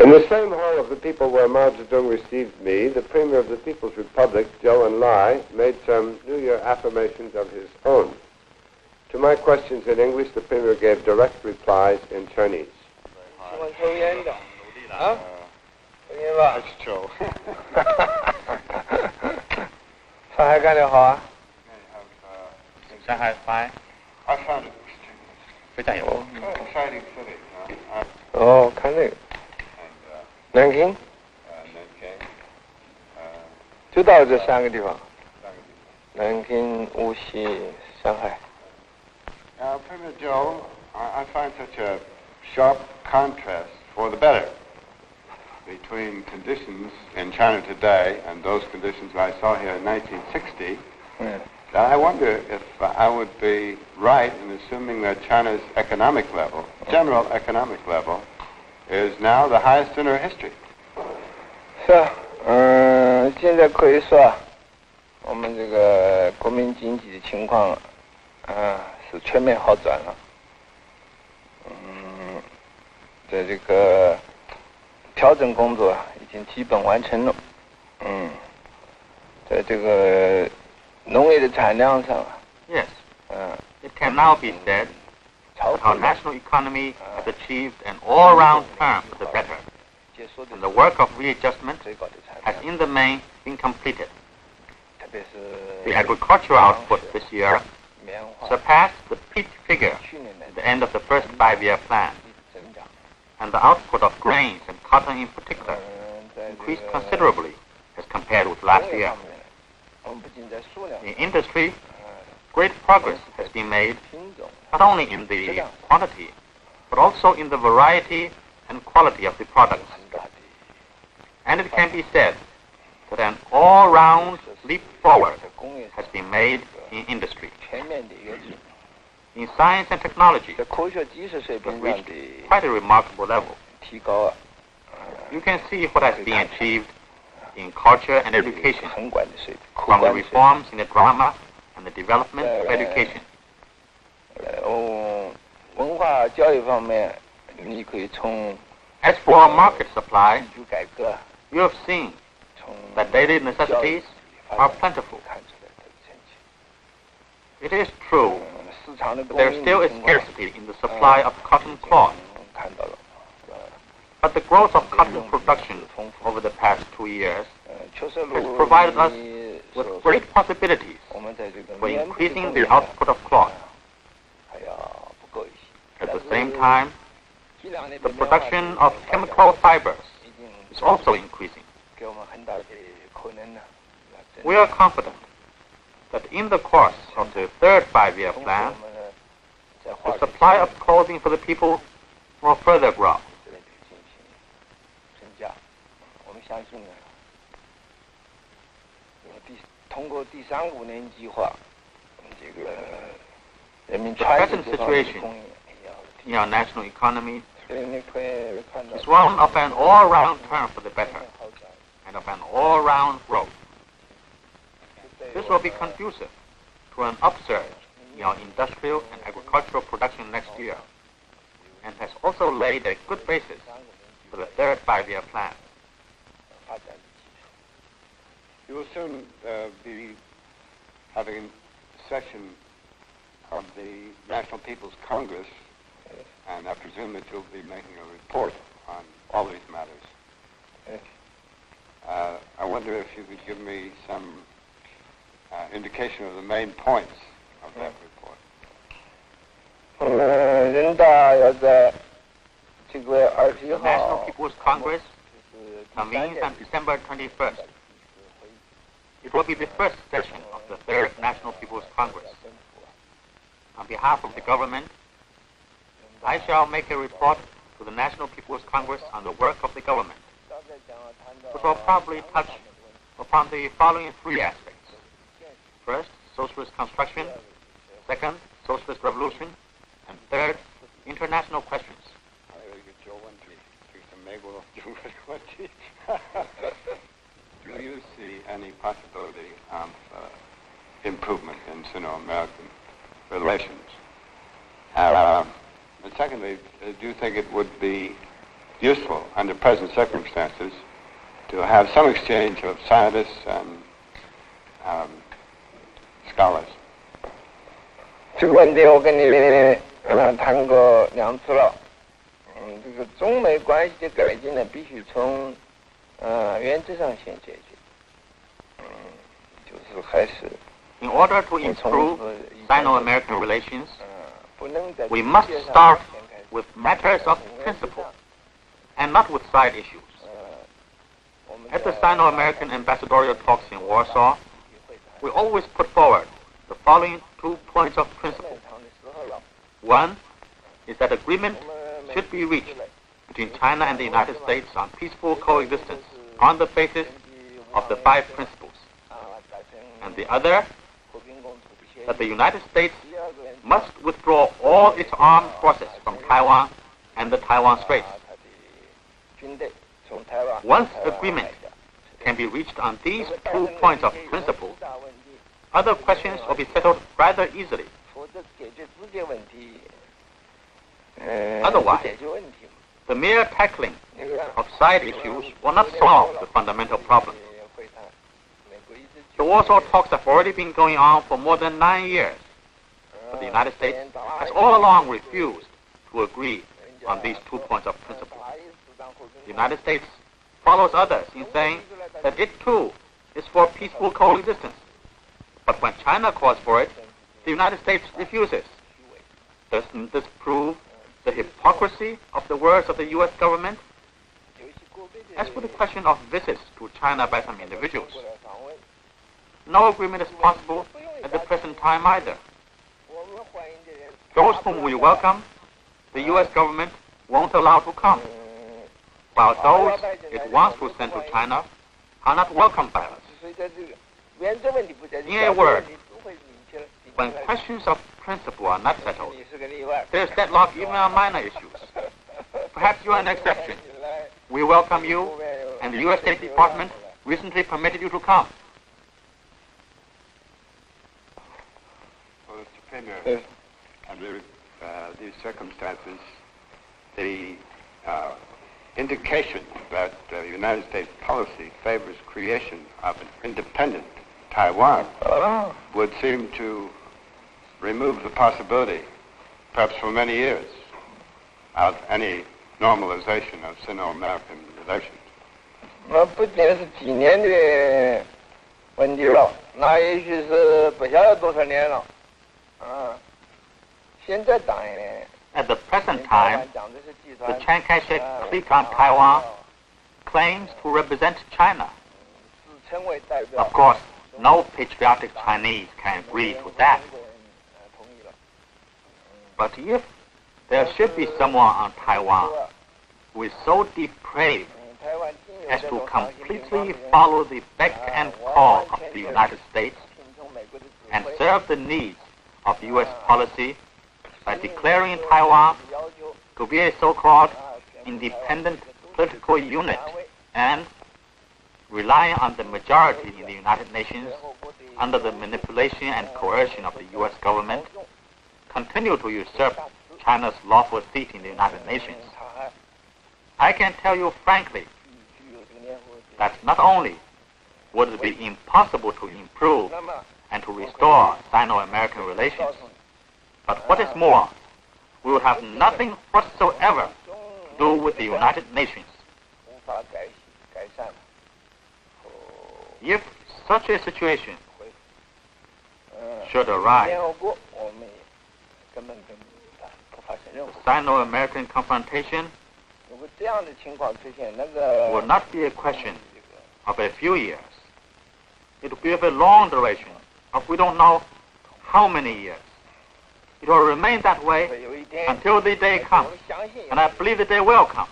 In the same hall of the people where Mao Zedong received me, the Premier of the People's Republic, Zhou En Lai, made some New Year affirmations of his own. To my questions in English, the Premier gave direct replies in Chinese. That's Chou. 上海干得好啊！上海 fine. I found it 非常有 exciting city. 哦，看那个。南京。就到这三个地方。南京、无锡、上海。Premier Zhou, I find such a sharp contrast for the better between conditions in China today and those conditions I saw here in 1960. That I wonder if I would be right in assuming that China's economic level, general economic level, is now the highest in her history. 是啊，现在可以说啊，我们这个国民经济的情况，是全面好转了。在这个调整工作已经基本完成了。在这个农业的产量上 Yes. It can now be said that our national economy has achieved an all-round turn for the better, and the work of readjustment has in the main been completed. The agricultural output this year surpassed the peak figure at the end of the first 5-year plan, and the output of grains and cotton in particular increased considerably as compared with last year. In industry, great progress has been made not only in the quantity, but also in the variety and quality of the products. And it can be said that an all-round leap forward has been made in industry. In science and technology, it has reached quite a remarkable level. You can see what has been achieved in culture and education, from the reforms in the drama and the development of education. As for market supply, you have seen that daily necessities are plentiful. It is true that there still is scarcity in the supply of cotton cloth, but the growth of cotton production over the past 2 years has provided us with great possibilities for increasing the output of cloth. At the same time, the production of chemical fibers is also increasing. We are confident that in the course of the third 5-year plan, the supply of clothing for the people will further grow. The present situation in our national economy is one of an all-round turn for the better and of an all-round growth. This will be conducive to an upsurge in our industrial and agricultural production next year, and has also laid a good basis for the third 5-year plan. You will soon be having a session of the National People's Congress, and I presume that you'll be making a report on all these matters. I wonder if you could give me some indication of the main points of that report. The National People's Congress convenes on December 21st. It will be the first session of the third National People's Congress. On behalf of the government, I shall make a report to the National People's Congress on the work of the government, which will probably touch upon the following 3 aspects. First, socialist construction. Second, socialist revolution. And third, international questions. Do you see any possibility of improvement in Sino-American relations? And secondly, do you think it would be useful under present circumstances to have some exchange of scientists and scholars. 这个问题我跟你谈过2次了。这个中美关系的改进呢，必须从原则上先解决。就是还是。In order to improve Sino-American relations, we must start with matters of principle and not with side issues. At the Sino-American ambassadorial talks in Warsaw, we always put forward the following 2 points of principle. One is that agreement should be reached between China and the United States on peaceful coexistence on the basis of the 5 principles. And the other, that the United States must withdraw all its armed forces from Taiwan and the Taiwan Straits. Once agreement can be reached on these 2 points of principle, other questions will be settled rather easily. Otherwise, the mere tackling of side issues will not solve the fundamental problem. The Warsaw talks have already been going on for more than 9 years, but the United States has all along refused to agree on these 2 points of principle. The United States follows others in saying that it too is for peaceful coexistence. But when China calls for it, the United States refuses. Doesn't this prove the hypocrisy of the words of the U.S. government? As for the question of visits to China by some individuals, no agreement is possible at the present time either. Those whom we welcome, the U.S. government won't allow to come, while those it wants to send to China are not welcomed by us. In a word, when questions of principle are not settled, there is deadlock even on minor issues. Perhaps you are an exception. We welcome you, and the U.S. State Department recently permitted you to come. Well, Mr. Premier, under these circumstances, the indication that the United States policy favors creation of an independent Taiwan would seem to remove the possibility, perhaps for many years, of any normalization of Sino-American relations. 那不仅是几年的问题了，那也许是不晓得多少年了。现在当然。At the present time, the Chiang Kai-shek clique on Taiwan claims to represent China. Of course, no patriotic Chinese can agree to that. But if there should be someone on Taiwan who is so depraved as to completely follow the beck and call of the United States and serve the needs of U.S. policy by declaring Taiwan to be a so-called independent political unit and relying on the majority in the United Nations under the manipulation and coercion of the U.S. government, continue to usurp China's lawful seat in the United Nations, I can tell you frankly that not only would it be impossible to improve and to restore Sino-American relations, but what is more, we will have nothing whatsoever to do with the United Nations. If such a situation should arise, the Sino-American confrontation will not be a question of a few years. It will be of a long duration, of we don't know how many years. It will remain that way until the day comes, and I believe the day will come,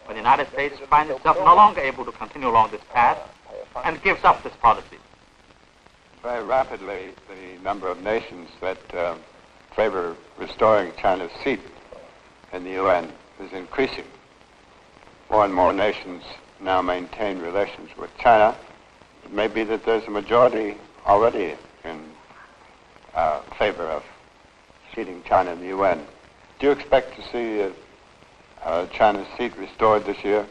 when the United States finds itself no longer able to continue along this path and gives up this policy. Very rapidly, the number of nations that favor restoring China's seat in the UN is increasing. More and more nations now maintain relations with China. It may be that there's a majority already in favor of seating China in the UN. Do you expect to see China's seat restored this year?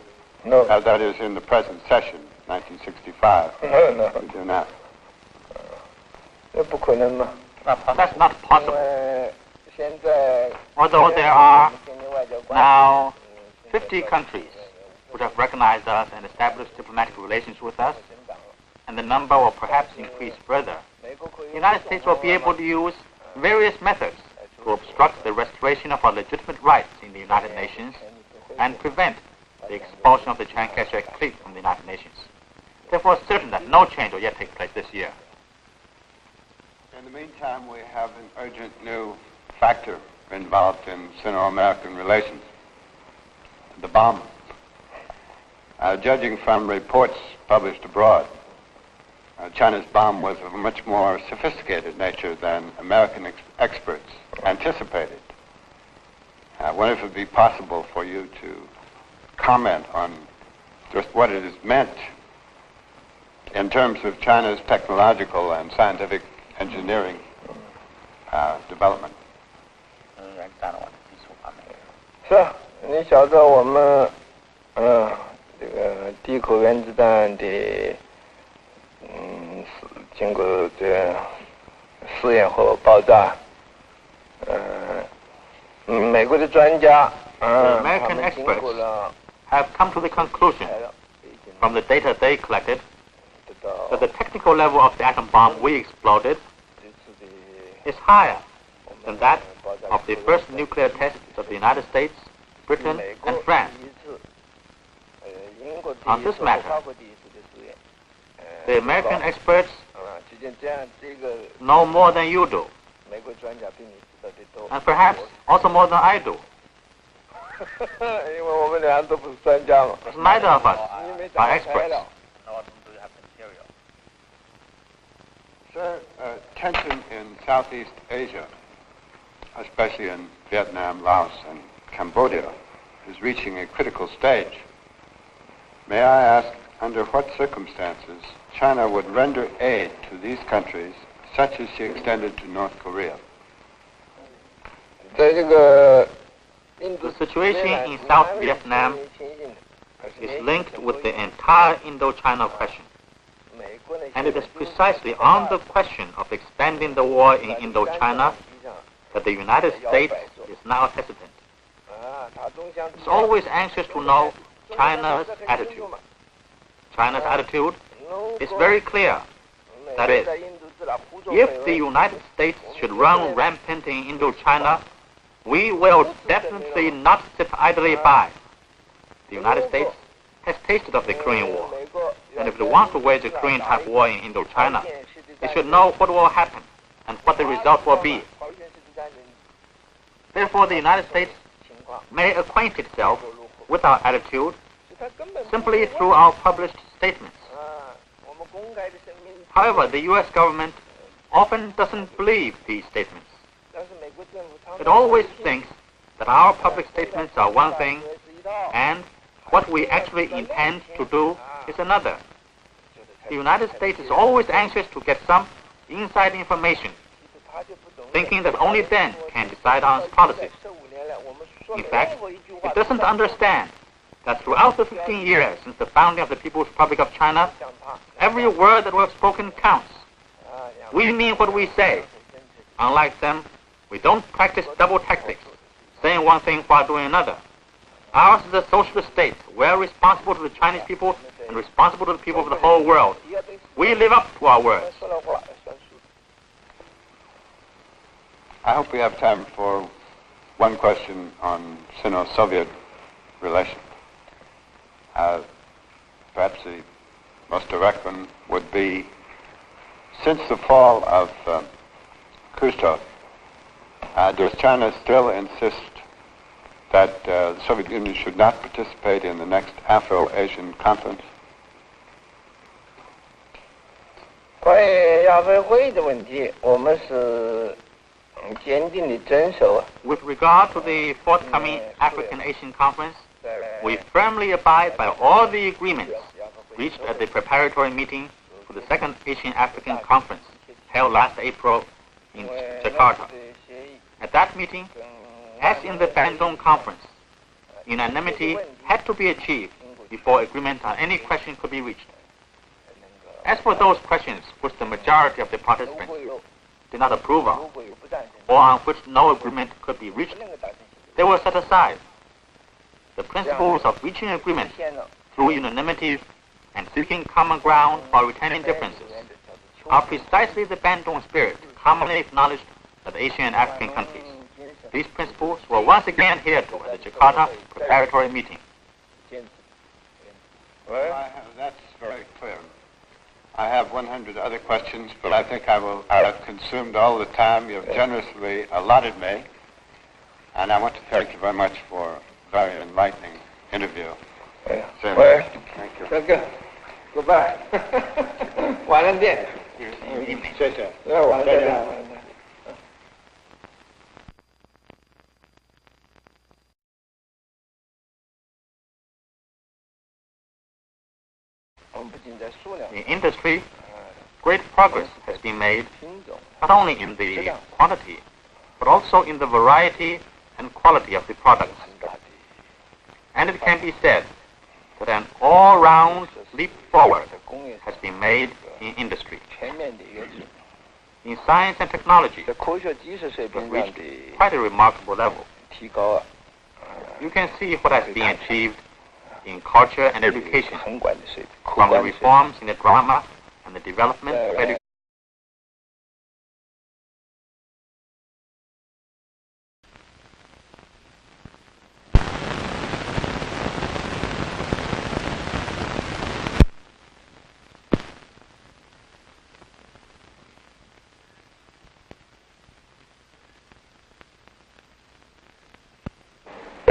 No. That is in the present session, 1965. No. We do not. 那不可能嘛。 That's not possible. 现在 Although there are now 50 countries which have recognized us and established diplomatic relations with us, and the number will perhaps increase further, the United States will be able to use various methods to obstruct the restoration of our legitimate rights in the United Nations and prevent the expulsion of the Chiang Kai-shek clique from the United Nations. Therefore, it's certain that no change will yet take place this year. In the meantime, we have an urgent new factor involved in Sino-American relations, the bomb. Judging from reports published abroad, China's bomb was of a much more sophisticated nature than American experts anticipated. I wonder if it would be possible for you to comment on just what it has meant in terms of China's technological and scientific engineering development. 是啊，你晓得我们这个第一口原子弹的经过这试验后爆炸，美国的专家American experts have come to the conclusion from the data they collected that the technical level of the atom bomb we exploded is higher than that of the first nuclear tests of the United States, Britain, and France. On this matter, the American experts know more than you do, and perhaps also more than I do. 因为我们俩都不是专家嘛。 Neither of us are experts. Sir, tension in Southeast Asia, especially in Vietnam, Laos, and Cambodia, is reaching a critical stage. May I ask, under what circumstances China would render aid to these countries, such as she extended to North Korea? 在这个 The situation in South Vietnam is linked with the entire Indochina question. And it is precisely on the question of expanding the war in Indochina that the United States is now hesitant. It's always anxious to know China's attitude. China's attitude is very clear. That is, if the United States should run rampant in Indochina, we will definitely not sit idly by. The United States has tasted of the Korean War, and if it wants to wage a Korean-type war in Indochina, it should know what will happen and what the result will be. Therefore, the United States may acquaint itself with our attitude simply through our published statements. However, the U.S. government often doesn't believe these statements. It always thinks that our public statements are one thing and what we actually intend to do is another. The United States is always anxious to get some inside information, thinking that only then can decide on its policies. In fact, it doesn't understand that throughout the 15 years since the founding of the People's Republic of China, every word that we have spoken counts. We mean what we say. Unlike them, we don't practice double tactics, saying one thing while doing another. Ours is a socialist state. We're responsible to the Chinese people and responsible to the people of the whole world. We live up to our words. I hope we have time for one question on Sino-Soviet relations. Perhaps the most direct one would be, since the fall of Khrushchev, does China still insist that the Soviet Union should not participate in the next Afro-Asian conference? 关于亚非会的问题，我们是坚定地遵守。 With regard to the forthcoming African Asian Conference, we firmly abide by all the agreements reached at the preparatory meeting for the second Asian African Conference held last April in Jakarta. At that meeting, as in the Bandung Conference, unanimity had to be achieved before agreement on any question could be reached. As for those questions which the majority of the participants did not approve of, or on which no agreement could be reached, they were set aside. The principles of reaching agreement through unanimity and seeking common ground while retaining differences are precisely the Bandung spirit commonly acknowledged by the Asian and African countries. These principles were once again adhered to at the Jakarta preparatory meeting. That's very clear. I have 100 other questions, but I think I've consumed all the time you've generously allotted me, and I want to thank you very much for a very enlightening interview. Well, thank you. that's good. Goodbye. 晚安见。谢谢。晚安见。In industry, great progress has been made not only in the quantity, but also in the variety and quality of the products. And it can be said that an all-round leap forward has been made in industry. In science and technology, it has reached quite a remarkable level. You can see what has been achieved in culture and education, from the reforms in the drama and the development of education.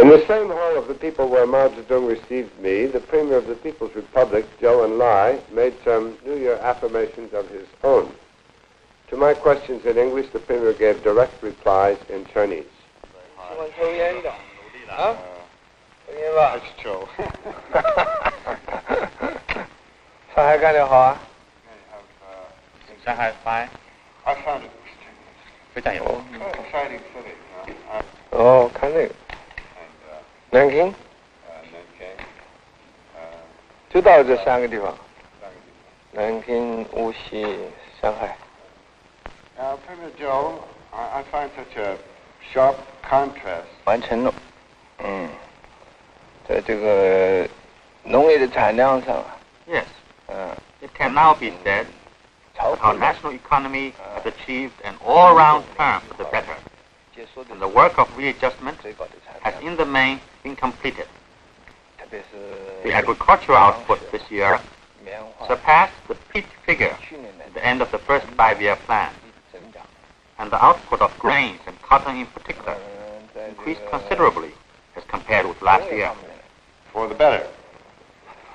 In the same hall of the people where Mao Zedong received me, the Premier of the People's Republic, Zhou En Lai, made some New Year affirmations of his own. To my questions in English, the Premier gave direct replies in Chinese. It's Chou. 上海干得好啊！上海 fine. I found it 非常有。 exciting city. 哦，看那个。南京。Nanking. 就到这三个地方。南京、无锡、上海。Premier Zhou, I find such a sharp contrast. 完成了。在这个农业的产量上。Yes. It can now be said that our national economy has achieved an all-round turn for the better, and the work of readjustment has in the main been completed. The agricultural output this year surpassed the peak figure at the end of the first 5-year plan, and the output of grains and cotton in particular increased considerably as compared with last year. For the better.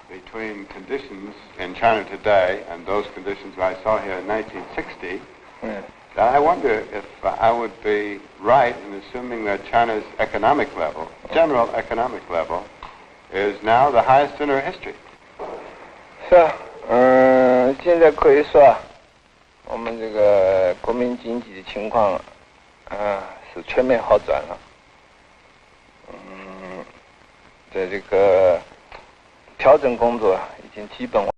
Between conditions in China today and those conditions I saw here in 1960, I wonder if I would be right in assuming that China's economic level, general economic level, is now the highest in her history. 是啊，现在可以说，我们这个国民经济的情况，是全面好转了。在这个调整工作已经基本完。